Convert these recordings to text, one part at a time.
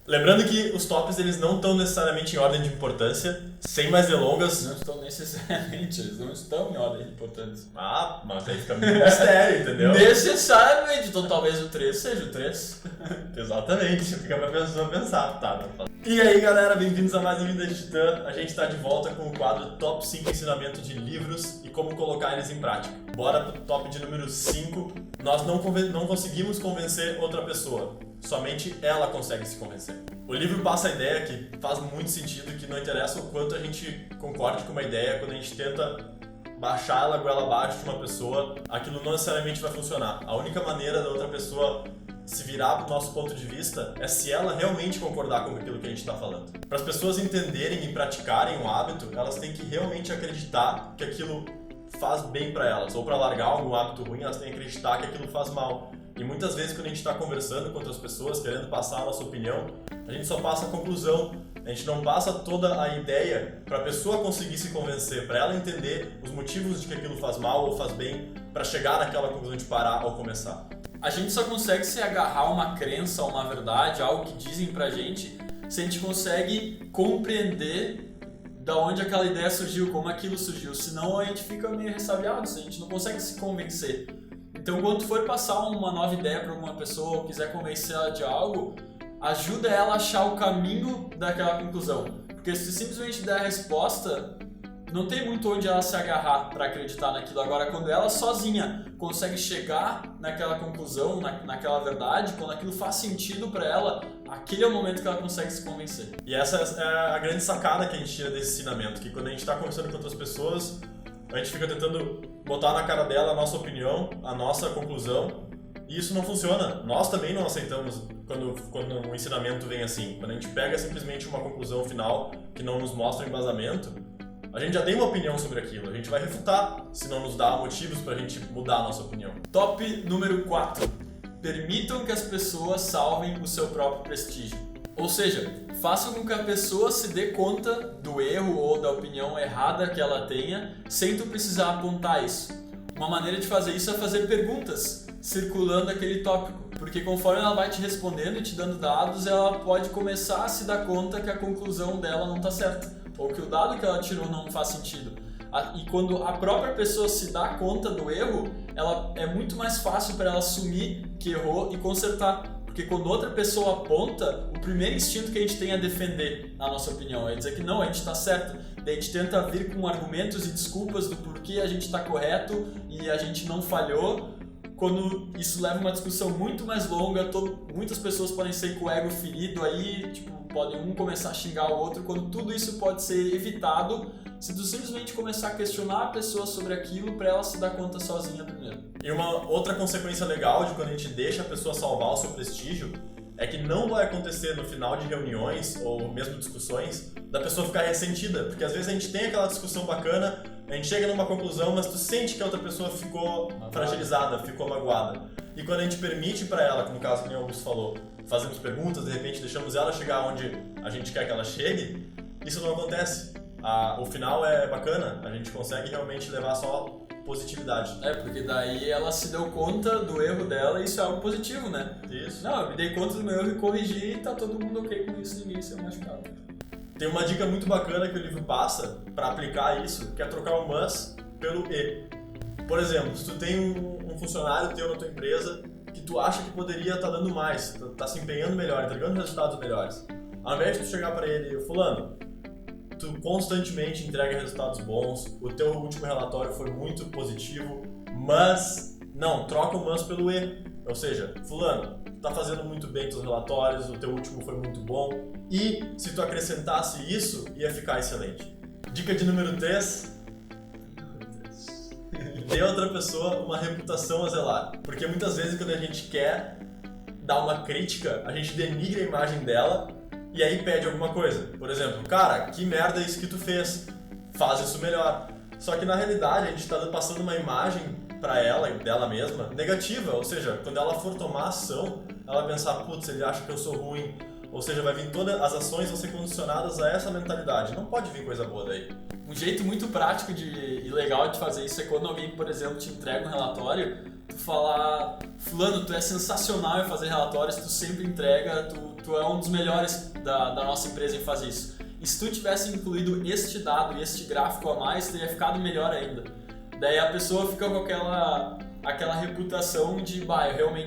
Lembrando que os tops eles não estão necessariamente em ordem de importância, sem mais delongas. Não estão necessariamente, eles não estão em ordem de importância. Ah, mas aí fica muito mistério, entendeu? Necessariamente, então talvez o 3 seja o 3. Exatamente, fica pra pessoa pensar. Tá. E aí galera, bem-vindos a mais um Vida de Titã. A gente tá de volta com o quadro Top 5 Ensinamentos de Livros e como colocar eles em prática. Bora pro top de número 5. Nós não conseguimos convencer outra pessoa. Somente ela consegue se convencer. O livro passa a ideia que faz muito sentido, que não interessa o quanto a gente concorde com uma ideia, quando a gente tenta baixar ela goela abaixo de uma pessoa, aquilo não necessariamente vai funcionar. A única maneira da outra pessoa se virar pro nosso ponto de vista é se ela realmente concordar com aquilo que a gente está falando. Para as pessoas entenderem e praticarem um hábito, elas têm que realmente acreditar que aquilo faz bem para elas, ou para largar algum hábito ruim, elas têm que acreditar que aquilo faz mal. E muitas vezes quando a gente está conversando com outras pessoas, querendo passar a nossa opinião, a gente só passa a conclusão, a gente não passa toda a ideia para a pessoa conseguir se convencer, para ela entender os motivos de que aquilo faz mal ou faz bem, para chegar naquela conclusão de parar ou começar. A gente só consegue se agarrar a uma crença, a uma verdade, algo que dizem pra gente, se a gente consegue compreender da onde aquela ideia surgiu, como aquilo surgiu. Senão a gente fica meio ressabiado, a gente não consegue se convencer. Então, quando tu for passar uma nova ideia para alguma pessoa ou quiser convencer ela de algo, ajuda ela a achar o caminho daquela conclusão. Porque se simplesmente der a resposta, não tem muito onde ela se agarrar para acreditar naquilo. Agora, quando ela sozinha consegue chegar naquela conclusão, naquela verdade, quando aquilo faz sentido para ela, aquele é o momento que ela consegue se convencer. E essa é a grande sacada que a gente tira desse ensinamento, que quando a gente está conversando com outras pessoas, a gente fica tentando botar na cara dela a nossa opinião, a nossa conclusão, e isso não funciona. Nós também não aceitamos quando um ensinamento vem assim. Quando a gente pega simplesmente uma conclusão final que não nos mostra um embasamento, a gente já tem uma opinião sobre aquilo, a gente vai refutar se não nos dá motivos pra gente mudar a nossa opinião. Top número 4. Permitam que as pessoas salvem o seu próprio prestígio. Ou seja, façam com que a pessoa se dê conta do erro ou da opinião errada que ela tenha, sem tu precisar apontar isso. Uma maneira de fazer isso é fazer perguntas circulando aquele tópico, porque conforme ela vai te respondendo e te dando dados, ela pode começar a se dar conta que a conclusão dela não está certa, ou que o dado que ela tirou não faz sentido. E quando a própria pessoa se dá conta do erro, é muito mais fácil para ela assumir que errou e consertar. Porque quando outra pessoa aponta, o primeiro instinto que a gente tem é defender a nossa opinião, é dizer que não, a gente está certo. Daí a gente tenta vir com argumentos e desculpas do porquê a gente está correto e a gente não falhou. Quando isso leva uma discussão muito mais longa, muitas pessoas podem ser com o ego ferido aí, podem um começar a xingar o outro, quando tudo isso pode ser evitado se tu simplesmente começar a questionar a pessoa sobre aquilo para ela se dar conta sozinha primeiro. E uma outra consequência legal de quando a gente deixa a pessoa salvar o seu prestígio é que não vai acontecer no final de reuniões ou mesmo discussões da pessoa ficar ressentida, porque às vezes a gente tem aquela discussão bacana, a gente chega numa conclusão, mas tu sente que a outra pessoa ficou fragilizada, ficou magoada. E quando a gente permite para ela, como o caso que o Augusto falou, fazemos perguntas, de repente deixamos ela chegar onde a gente quer que ela chegue, isso não acontece. O final é bacana, a gente consegue realmente levar só positividade. Porque daí ela se deu conta do erro dela e isso é algo positivo, né? Isso. Não, eu me dei conta do meu erro e corrigi e tá todo mundo ok com isso, ninguém se machucado. Tem uma dica muito bacana que o livro passa para aplicar isso, que é trocar o mas pelo e. Por exemplo, se tu tem um funcionário teu na tua empresa que tu acha que poderia estar dando mais, tá se empenhando melhor, entregando resultados melhores, ao invés de tu chegar para ele, fulano, tu constantemente entrega resultados bons, o teu último relatório foi muito positivo, mas não, troca o mas pelo e. Ou seja, fulano, tu tá fazendo muito bem teus relatórios, o teu último foi muito bom, e se tu acrescentasse isso, ia ficar excelente. Dica de número 3. Dê a outra pessoa uma reputação a zelar. Porque muitas vezes quando a gente quer dar uma crítica, a gente denigra a imagem dela e aí pede alguma coisa. Por exemplo, cara, que merda é isso que tu fez? Faz isso melhor. Só que na realidade a gente está passando uma imagem para ela e dela mesma negativa. Ou seja, quando ela for tomar ação, ela vai pensar, putz, ele acha que eu sou ruim. Ou seja, vai vir todas as ações vão ser condicionadas a essa mentalidade. Não pode vir coisa boa daí. Um jeito muito prático e legal de fazer isso é quando alguém, por exemplo, te entrega um relatório, tu tu falar, fulano, tu é sensacional em fazer relatórios, tu sempre entrega, tu é um dos melhores da nossa empresa em fazer isso. E se tu tivesse incluído este dado e este gráfico a mais, teria ficado melhor ainda. Daí a pessoa fica com aquela reputação de,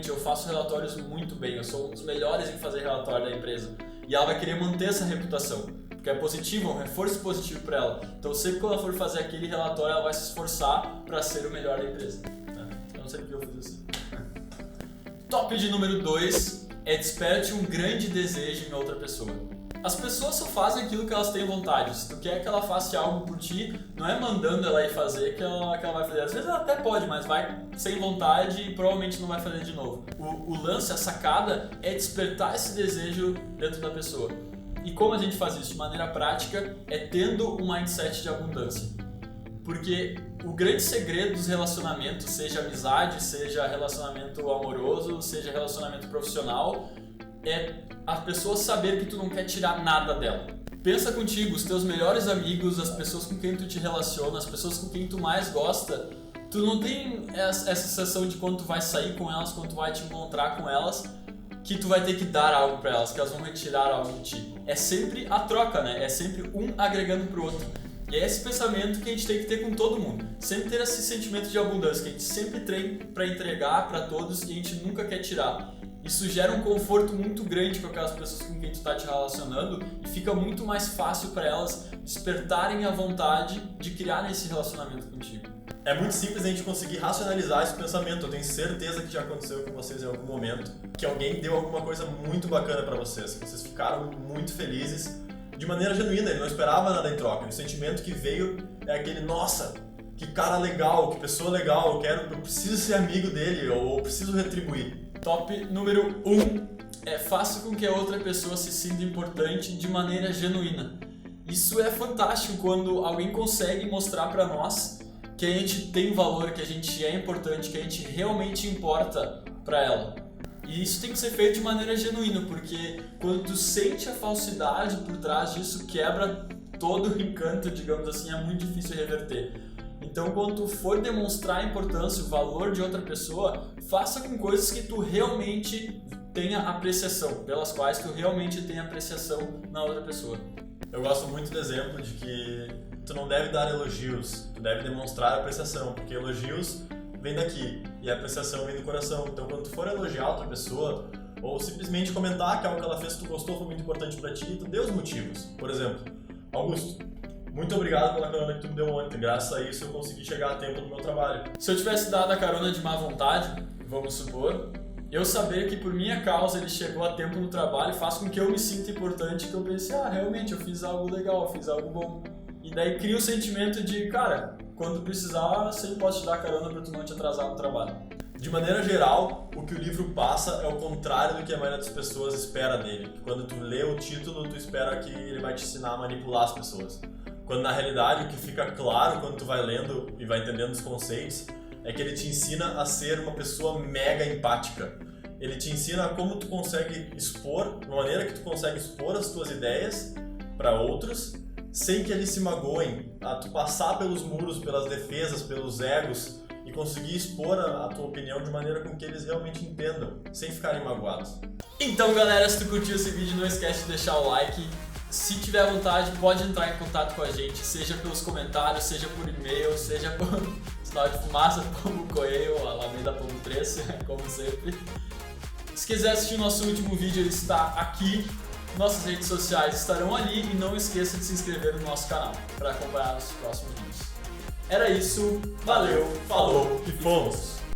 eu faço relatórios muito bem, eu sou um dos melhores em fazer relatório da empresa. E ela vai querer manter essa reputação, porque é positivo, é um reforço positivo para ela. Então sempre que ela for fazer aquele relatório, ela vai se esforçar para ser o melhor da empresa. Eu não sei porque eu fiz isso. Top de número 2 é desperte um grande desejo em outra pessoa. As pessoas só fazem aquilo que elas têm vontade. Se tu quer que ela faça algo por ti, não é mandando ela ir fazer que ela vai fazer. Às vezes ela até pode, mas vai sem vontade e provavelmente não vai fazer de novo. O lance, a sacada, é despertar esse desejo dentro da pessoa. E como a gente faz isso de maneira prática é tendo um mindset de abundância. Porque o grande segredo dos relacionamentos, seja amizade, seja relacionamento amoroso, seja relacionamento profissional, é a pessoa saber que tu não quer tirar nada dela. Pensa contigo, os teus melhores amigos, as pessoas com quem tu te relaciona, as pessoas com quem tu mais gosta, tu não tem essa sensação de quando tu vai sair com elas, quando tu vai te encontrar com elas, que tu vai ter que dar algo pra elas, que elas vão retirar algo de ti. É sempre a troca, né? É sempre um agregando pro outro. E é esse pensamento que a gente tem que ter com todo mundo. Sempre ter esse sentimento de abundância, que a gente sempre tem pra entregar pra todos e a gente nunca quer tirar. Isso gera um conforto muito grande com aquelas pessoas com quem tu tá te relacionando e fica muito mais fácil para elas despertarem a vontade de criar esse relacionamento contigo. É muito simples a gente conseguir racionalizar esse pensamento. Eu tenho certeza que já aconteceu com vocês em algum momento, que alguém deu alguma coisa muito bacana para vocês, que vocês ficaram muito felizes de maneira genuína, ele não esperava nada em troca. O sentimento que veio é aquele, nossa, que cara legal, que pessoa legal, eu preciso ser amigo dele, ou eu preciso retribuir. Top número 1 é faça com que a outra pessoa se sinta importante de maneira genuína. Isso é fantástico quando alguém consegue mostrar para nós que a gente tem valor, que a gente é importante, que a gente realmente importa para ela. E isso tem que ser feito de maneira genuína, porque quando tu sente a falsidade por trás disso, quebra todo o encanto, digamos assim, é muito difícil reverter. Então, quando tu for demonstrar a importância, o valor de outra pessoa, faça com coisas que tu realmente tenha apreciação, pelas quais tu realmente tenha apreciação na outra pessoa. Eu gosto muito do exemplo de que tu não deve dar elogios, tu deve demonstrar apreciação, porque elogios vêm daqui e a apreciação vem do coração. Então, quando tu for elogiar outra pessoa, ou simplesmente comentar que algo que ela fez que tu gostou foi muito importante pra ti, tu dê os motivos. Por exemplo, Augusto, muito obrigado pela carona que tu me deu ontem. Graças a isso eu consegui chegar a tempo no meu trabalho. Se eu tivesse dado a carona de má vontade, vamos supor, eu saber que por minha causa ele chegou a tempo no trabalho faz com que eu me sinta importante, que eu pense, realmente eu fiz algo legal, eu fiz algo bom. E daí cria o sentimento de, cara, quando precisar, eu sempre posso te dar carona pra tu não te atrasar no trabalho. De maneira geral, o que o livro passa é o contrário do que a maioria das pessoas espera dele. Quando tu lê o título, tu espera que ele vai te ensinar a manipular as pessoas. Quando na realidade o que fica claro quando tu vai lendo e vai entendendo os conceitos é que ele te ensina a ser uma pessoa mega empática. Ele te ensina como tu consegue expor, de uma maneira que tu consegue expor as tuas ideias para outros sem que eles se magoem, a tu passar pelos muros, pelas defesas, pelos egos e conseguir expor a tua opinião de maneira com que eles realmente entendam, sem ficarem magoados. Então galera, se tu curtiu esse vídeo, não esquece de deixar o like. Se tiver vontade, pode entrar em contato com a gente, seja pelos comentários, seja por e-mail, seja por sinal de fumaça, Pombo Correio, Alameda Pombo 3, como sempre. Se quiser assistir nosso último vídeo, ele está aqui. Nossas redes sociais estarão ali e não esqueça de se inscrever no nosso canal para acompanhar os próximos vídeos. Era isso, valeu, falou e fomos!